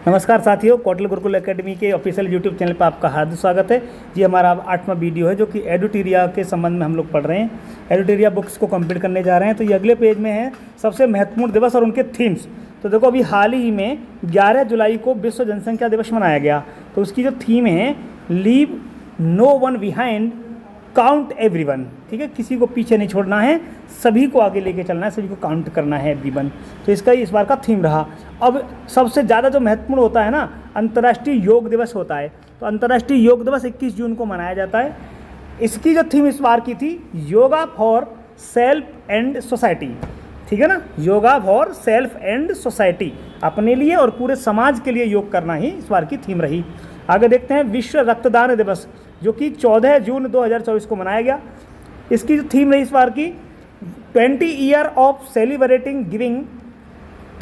नमस्कार साथियों, कौटिल्य गुरुकुल एकेडमी के ऑफिशियल यूट्यूब चैनल पर आपका हार्दिक स्वागत है। जी, हमारा 8वां वीडियो है जो कि एडुटेरिया के संबंध में हम लोग पढ़ रहे हैं। एडुटेरिया बुक्स को कंप्लीट करने जा रहे हैं। तो ये अगले पेज में है सबसे महत्वपूर्ण दिवस और उनके थीम्स। तो देखो, अभी हाल ही में 11 जुलाई को विश्व जनसंख्या दिवस मनाया गया। तो उसकी जो थीम है, leave no one behind, count everyone. ठीक है, किसी को पीछे नहीं छोड़ना है, सभी को आगे लेके चलना है, सभी को काउंट करना है एवरीवन। तो इसका इस बार का थीम रहा। अब सबसे ज़्यादा जो महत्वपूर्ण होता है ना, अंतर्राष्ट्रीय योग दिवस होता है। तो अंतर्राष्ट्रीय योग दिवस 21 जून को मनाया जाता है। इसकी जो थीम इस बार की थी, yoga for self and society. ठीक है ना, yoga for self and society, अपने लिए और पूरे समाज के लिए योग करना ही इस बार की थीम रही। आगे देखते हैं, विश्व रक्तदान दिवस जो कि 14 जून 2024 को मनाया गया। इसकी जो थीम रही इस बार की, 20 year of celebrating giving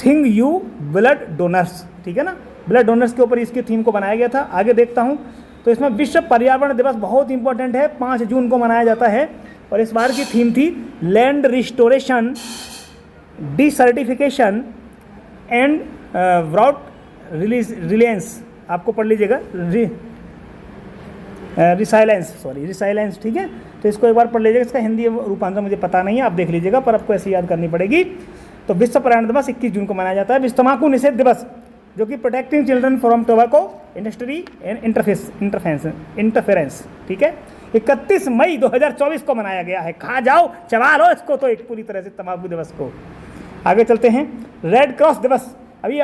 thing you blood donors. ठीक है ना, ब्लड डोनर्स के ऊपर इसकी थीम को बनाया गया था। आगे देखता हूँ, तो इसमें विश्व पर्यावरण दिवस बहुत इंपॉर्टेंट है, 5 जून को मनाया जाता है। और इस बार की थीम थी लैंड रिस्टोरेशन, डिसर्टिफिकेशन एंड व्राउट रिलियंस। आपको पढ़ लीजिएगा, रिसाइलेंस। ठीक है, तो इसको एक बार पढ़ लीजिएगा। इसका हिंदी रूपांतर मुझे पता नहीं है, आप देख लीजिएगा, पर आपको ऐसे याद करनी पड़ेगी। तो विश्व पर्यावरण दिवस 21 जून को मनाया जाता है। विश्व तंबाकू निषेध दिवस जो कि protecting children from tobacco industry and interference. ठीक है, 31 मई 2024 को मनाया गया है। खा जाओ, चबा लो इसको तो एक पूरी तरह से तंबाकू दिवस को। आगे चलते हैं, रेड क्रॉस दिवस अभी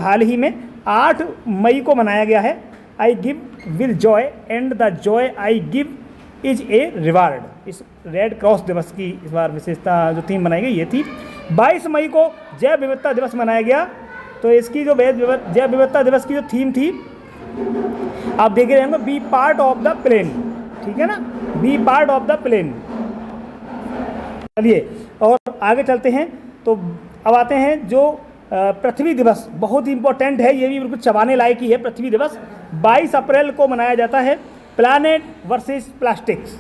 हाल ही में 8 मई को मनाया गया है। I give with Joy and the Joy I give is a reward. इस रेड क्रॉस दिवस की इस बार विशेषता जो थीम बनाई गई ये थी। 22 मई को जैव विविधता दिवस मनाया गया। तो इसकी जो जैव विविधता दिवस की जो थीम थी, आप देख रहे होंगे, B part of the plane. ठीक है ना, B part of the plane. चलिए और आगे चलते हैं। तो अब आते हैं जो पृथ्वी दिवस, बहुत इंपॉर्टेंट है, ये भी बिल्कुल चबाने लायक ही है। पृथ्वी दिवस 22 अप्रैल को मनाया जाता है। प्लैनेट वर्सेस प्लास्टिक्स,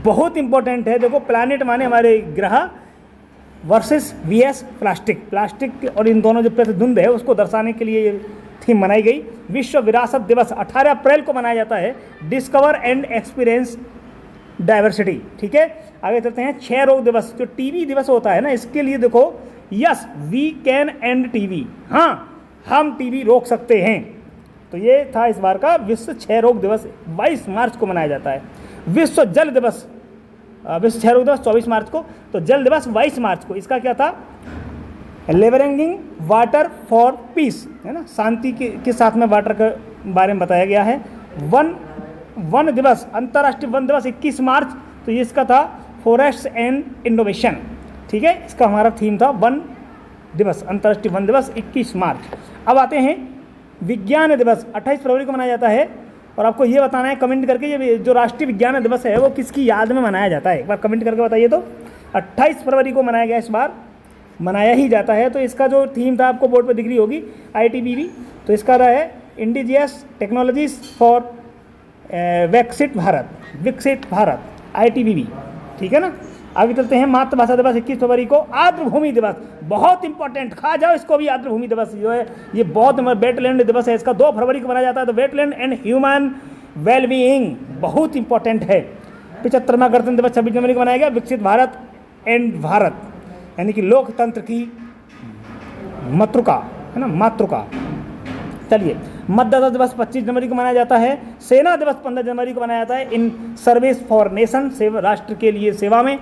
बहुत इंपॉर्टेंट है। देखो, प्लैनेट माने हमारे ग्रह, वर्सेस वीएस प्लास्टिक और इन दोनों जो प्रतिद्वंद है उसको दर्शाने के लिए ये थीम बनाई गई। विश्व विरासत दिवस 18 अप्रैल को मनाया जाता है। Discover and experience diversity. ठीक है, आगे चलते हैं। क्षय रोग दिवस, जो टीबी दिवस होता है ना, इसके लिए देखो, yes we can end TB, हाँ हम टीबी रोक सकते हैं। तो ये था इस बार का विश्व क्षय रोग दिवस, 22 मार्च को मनाया जाता है। विश्व जल दिवस, विश्व क्षय रोग दिवस 24 मार्च को, तो जल दिवस 22 मार्च को। इसका क्या था, लेवरिंगिंग वाटर फॉर पीस, है ना, शांति के साथ में वाटर के बारे में बताया गया है। वन दिवस, अंतर्राष्ट्रीय वन दिवस 21 मार्च, तो ये इसका था फॉरेस्ट एंड इनोवेशन। ठीक है, इसका हमारा थीम था वन दिवस, अंतर्राष्ट्रीय वन दिवस 21 मार्च। अब आते हैं विज्ञान दिवस, 28 फरवरी को मनाया जाता है। और आपको ये बताना है कमेंट करके, ये जो राष्ट्रीय विज्ञान दिवस है वो किसकी याद में मनाया जाता है, एक बार कमेंट करके बताइए। तो 28 फरवरी को मनाया गया, इस बार मनाया ही जाता है। तो इसका जो थीम था आपको बोर्ड पर दिख रही होगी, ITBB। तो इसका रहा है इंडिजियस टेक्नोलॉजीज फॉर विकसित भारत, ITBB। ठीक है ना, आगे चलते हैं। मातृभाषा दिवस 21 फरवरी को। आर्द्रभूमि दिवस बहुत इंपॉर्टेंट, खा जाओ इसको भी। आर्द्रभूमि दिवस जो है ये बहुत वेटलैंड दिवस है, इसका 2 फरवरी को मनाया जाता है। तो वेटलैंड एंड ह्यूमन वेलबीइंग बहुत इंपॉर्टेंट है। 75वां गणतंत्र दिवस 26 जनवरी को मनाया गया। विकसित भारत एंड भारत, यानी कि लोकतंत्र की मातृका, है ना, मातृका। चलिए, मतदाता दिवस 25 जनवरी को मनाया जाता है। सेना दिवस 15 जनवरी को मनाया जाता है, इन सर्विस फॉर नेशन, राष्ट्र के लिए सेवा में।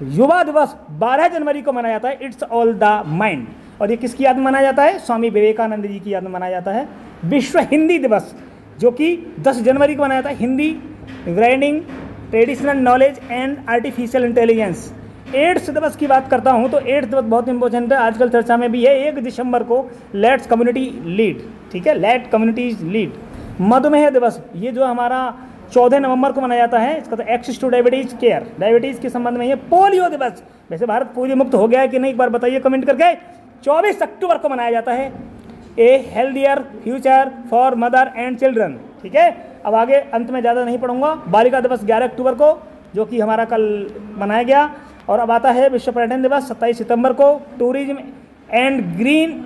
युवा दिवस 12 जनवरी को मनाया जाता है, इट्स ऑल द माइंड। और ये किसकी याद में मनाया जाता है, स्वामी विवेकानंद जी की याद में मनाया जाता है। विश्व हिंदी दिवस जो कि 10 जनवरी को मनाया जाता है, Hindi grinding traditional knowledge and artificial intelligence. AIDS दिवस की बात करता हूँ, तो एड्स दिवस बहुत इंपॉर्टेंट है, आजकल चर्चा में भी है। 1 दिसंबर को लेट्स कम्युनिटी लीड। ठीक है, लेट कम्युनिटीज लीड। मधुमेह दिवस, ये जो हमारा 14 नवंबर को मनाया जाता है, इसका तो access to diabetes care, diabetes के संबंध में। ये पोलियो दिवस, वैसे भारत पोलियो मुक्त हो गया है कि नहीं, एक बार बताइए कमेंट करके। 24 अक्टूबर को मनाया जाता है। A healthier future for mother and children. ठीक है, अब आगे अंत में ज़्यादा नहीं पढ़ूंगा। बालिका दिवस 11 अक्टूबर को, जो कि हमारा कल मनाया गया। और अब आता है विश्व पर्यटन दिवस 27 सितंबर को। Tourism and green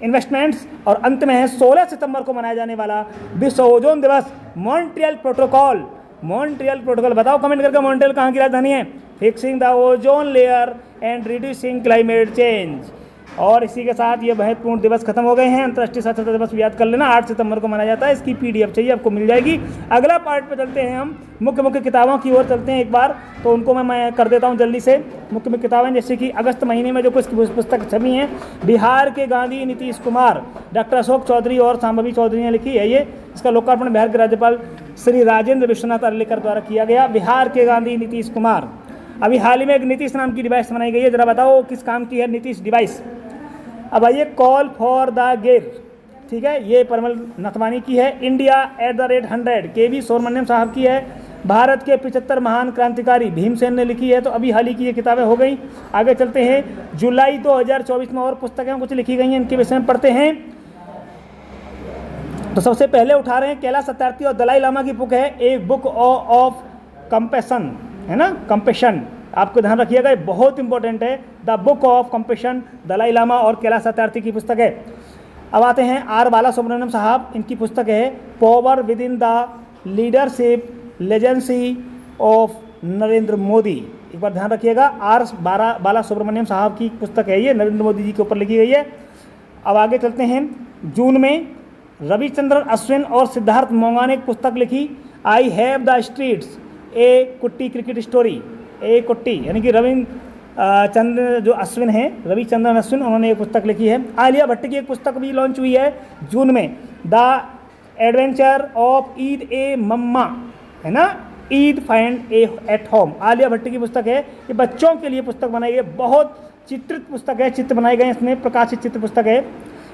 investments. और अंत में है 16 सितंबर को मनाया जाने वाला विश्व ओजोन दिवस, मॉन्ट्रियल प्रोटोकॉल। मॉन्ट्रियल प्रोटोकॉल बताओ कमेंट करके, मॉन्ट्रियल कहाँ की राजधानी है? Fixing the ozone layer and reducing climate change. और इसी के साथ ये महत्वपूर्ण दिवस खत्म हो गए हैं। अंतर्राष्ट्रीय साक्षरता दिवस भी याद कर लेना, 8 सितंबर को मनाया जाता है। इसकी PDF चाहिए आपको, मिल जाएगी। अगला पार्ट पे चलते हैं, हम मुख्य मुख्य किताबों की ओर चलते हैं एक बार, तो उनको मैं कर देता हूँ जल्दी से। मुख्य मुख्य किताबें जैसे कि अगस्त महीने में जो कुछ पुस्तक छपी हैं, बिहार के गांधी नीतीश कुमार, डॉक्टर अशोक चौधरी और सांभवी चौधरी ने लिखी है। ये इसका लोकार्पण बिहार के राज्यपाल श्री राजेंद्र विश्वनाथ अर्लेकर द्वारा किया गया। बिहार के गांधी नीतीश कुमार। अभी हाल ही में एक नीतीश नाम की डिवाइस बनाई गई है, जरा बताओ किस काम की है नीतीश डिवाइस? अब आइए, कॉल फॉर द गिर, ठीक है, ये परमल नथवानी की है। इंडिया @100 KV सुब्रमण्यम साहब की है। भारत के 75 महान क्रांतिकारी भीमसेन ने लिखी है। तो अभी हाल ही की ये किताबें हो गई। आगे चलते हैं, जुलाई 2024 में और पुस्तकें कुछ लिखी गई हैं, इनके विषय में पढ़ते हैं। तो सबसे पहले उठा रहे हैं कैलाश सत्यार्थी और दलाई लामा की बुक है, ए बुक ऑफ कंपेशन, है ना, कंपेशन। आपको ध्यान रखिएगा, ये बहुत इंपॉर्टेंट है। The book of compassion, Dalai Lama और कैलाश सत्यार्थी की पुस्तक है। अब आते हैं R बालासुब्रमण्यम साहब, इनकी पुस्तक है power within the leadership legacy of Narendra Modi. एक बार ध्यान रखिएगा, R बालासुब्रमण्यम साहब की पुस्तक है, ये नरेंद्र मोदी जी के ऊपर लिखी गई है। अब आगे चलते हैं, जून में रविचंद्रन अश्विन और सिद्धार्थ मोंगा ने एक पुस्तक लिखी, आई हैव द स्ट्रीट्स ए कुट्टी क्रिकेट स्टोरी। ए कुट्टी यानी कि चंद्र जो अश्विन हैं, रविचंद्रन अश्विन, उन्होंने एक पुस्तक लिखी है। आलिया भट्ट की एक पुस्तक भी लॉन्च हुई है जून में, द एडवेंचर ऑफ ईद ए मम्मा, है ना, Eid find A at home. Alia Bhatt की पुस्तक है, ये बच्चों के लिए पुस्तक बनाई गई है, बहुत चित्रित पुस्तक है, चित्र बनाए गए इसमें, प्रकाशित चित्र पुस्तक है।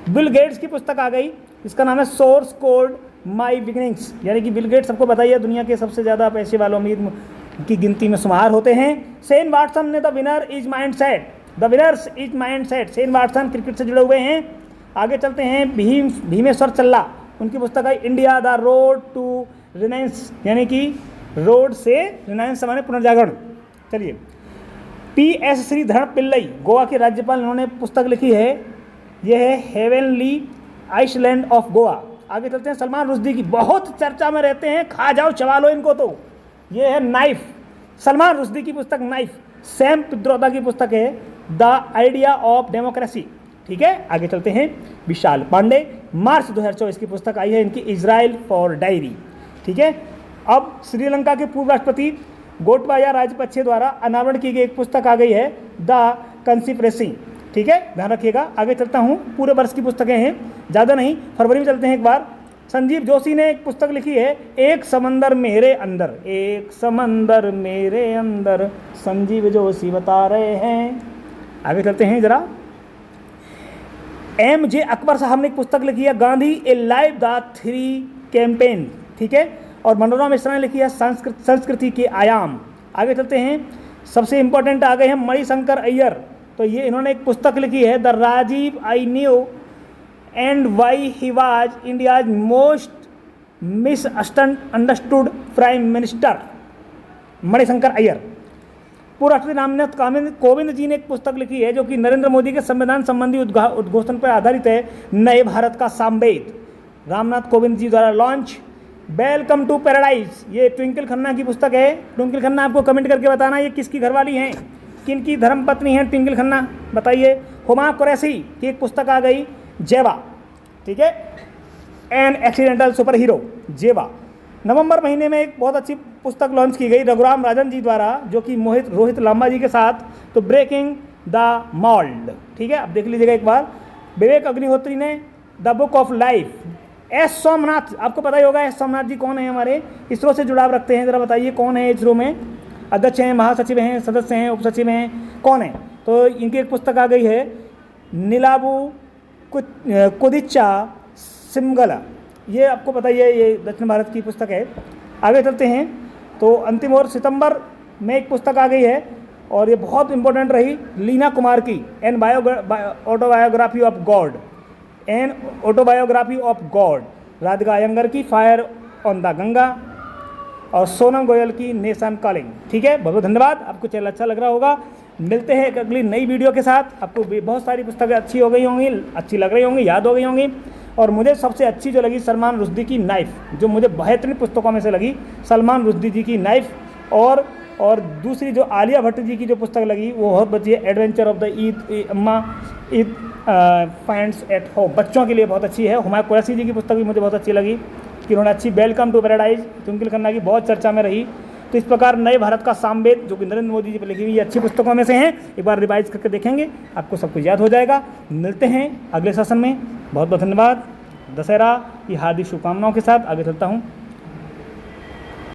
बिल गेट्स की पुस्तक आ गई, इसका नाम है सोर्स कोड माई बिगिनिंग्स, यानी कि बिल गेट्स सबको बताइए दुनिया के सबसे ज़्यादा पैसे वालों अमीर की गिनती में शुमार होते हैं। सेन वाटसन ने the winner is mind set, the winners is mind set, Sen Watson cricket से जुड़े हुए हैं। आगे चलते हैं, भीमेश्वर चल्ला, उनकी पुस्तक है इंडिया द रोड टू रिनाइंस, यानी कि रोड से रिनाइंस माने पुनर्जागरण। चलिए, PS श्रीधर पिल्लई, गोवा के राज्यपाल, उन्होंने पुस्तक लिखी है, यह है हेवनली आइसलैंड ऑफ गोवा। आगे चलते हैं, सलमान रुश्दी की, बहुत चर्चा में रहते हैं, खा जाओ चबा लो इनको, तो ये है नाइफ, सलमान रुश्दी की पुस्तक नाइफ। सैम पित्रोदा की पुस्तक है द आइडिया ऑफ डेमोक्रेसी, ठीक है। आगे चलते हैं, विशाल पांडे, मार्च 2024 की पुस्तक आई है इनकी, इजराइल फॉर डायरी, ठीक है। अब श्रीलंका के पूर्व राष्ट्रपति गोटबाया राजपक्षे द्वारा अनावरण की गई एक पुस्तक आ गई है, द कंसिप्रेसी, ठीक है, ध्यान रखिएगा। आगे चलता हूँ, पूरे वर्ष की पुस्तकें हैं, ज़्यादा नहीं, फरवरी में चलते हैं एक बार। संजीव जोशी ने एक पुस्तक लिखी है, एक समंदर मेरे अंदर, एक समंदर मेरे अंदर, संजीव जोशी बता रहे हैं। आगे चलते हैं जरा, MJ अकबर साहब ने एक पुस्तक लिखी है, गांधी ए लाइव द 3 कैंपेन, ठीक है। और मनोरमा मिश्रा ने लिखी है संस्कृति के आयाम। आगे चलते हैं, सबसे इंपॉर्टेंट आ गए हैं मणिशंकर अय्यर, तो ये इन्होंने एक पुस्तक लिखी है, the Rajiv I knew and why he was India's most misunderstood prime minister, Manishankar Aiyar. पूर्व राष्ट्रपति रामनाथ कोविंद जी ने एक पुस्तक लिखी है जो कि नरेंद्र मोदी के संविधान संबंधी उद्घोषण पर आधारित है, नए भारत का सामवेद, रामनाथ कोविंद जी द्वारा लॉन्च। वेलकम टू पैराडाइज, ये ट्विंकल खन्ना की पुस्तक है। ट्विंकल खन्ना आपको कमेंट करके बताना ये किसकी घरवाली हैं, किन की धर्मपत्नी हैं ट्विंकल खन्ना, बताइए। हुमा कुरैशी की एक पुस्तक आ गई, जेवा, ठीक है, एन एक्सीडेंटल सुपर हीरो, जेवा। नवंबर महीने में एक बहुत अच्छी पुस्तक लॉन्च की गई रघुराम राजन जी द्वारा, जो कि रोहित लांबा जी के साथ, तो ब्रेकिंग द मोल्ड, ठीक है, अब देख लीजिएगा एक बार। विवेक अग्निहोत्री ने the book of life. S Somnath, आपको पता ही होगा एस सोमनाथ जी कौन है, हमारे इसरो से जुड़ाव रखते हैं, ज़रा बताइए कौन है इसरो में, अध्यक्ष हैं, महासचिव हैं, सदस्य हैं, उपसचिव हैं, कौन है? तो इनकी एक पुस्तक आ गई है, नीलाबू कुदिच्चा सिमगला, ये आपको पता ही है, ये दक्षिण भारत की पुस्तक है। आगे चलते हैं, तो अंतिम और सितंबर में एक पुस्तक आ गई है और ये बहुत इंपॉर्टेंट रही, लीना कुमार की, an autobiography of God, an autobiography of God. Radhika Iyengar की फायर ऑन द गंगा और सोनम गोयल की नेशन कॉलिंग, ठीक है। बहुत बहुत धन्यवाद, आपको चैनल अच्छा लग रहा होगा। मिलते हैं एक अगली नई वीडियो के साथ। आपको भी बहुत सारी पुस्तकें अच्छी हो गई होंगी, अच्छी लग रही होंगी, याद हो गई होंगी। और मुझे सबसे अच्छी जो लगी सलमान रुश्दी की नाइफ़, जो मुझे बेहतरीन पुस्तकों में से लगी, सलमान रुश्दी जी की नाइफ़। और दूसरी जो आलिया भट्ट जी की जो पुस्तक लगी वो बहुत अच्छी है, एडवेंचर ऑफ द ईद अम्मा ईद फाइंड्स एट होम, बच्चों के लिए बहुत अच्छी है। हुमायूं कुरैशी जी की पुस्तक भी मुझे बहुत अच्छी लगी कि उन्होंने अच्छी welcome to paradise Twinkle Khanna की बहुत चर्चा में रही। तो इस प्रकार नए भारत का सामवेद जो कि नरेंद्र मोदी जी पर लिखी हुई अच्छी पुस्तकों में से हैं, एक बार रिवाइज करके देखेंगे, आपको सब कुछ याद हो जाएगा। मिलते हैं अगले सेशन में, बहुत बहुत धन्यवाद। दशहरा की हार्दिक शुभकामनाओं के साथ आगे चलता हूँ।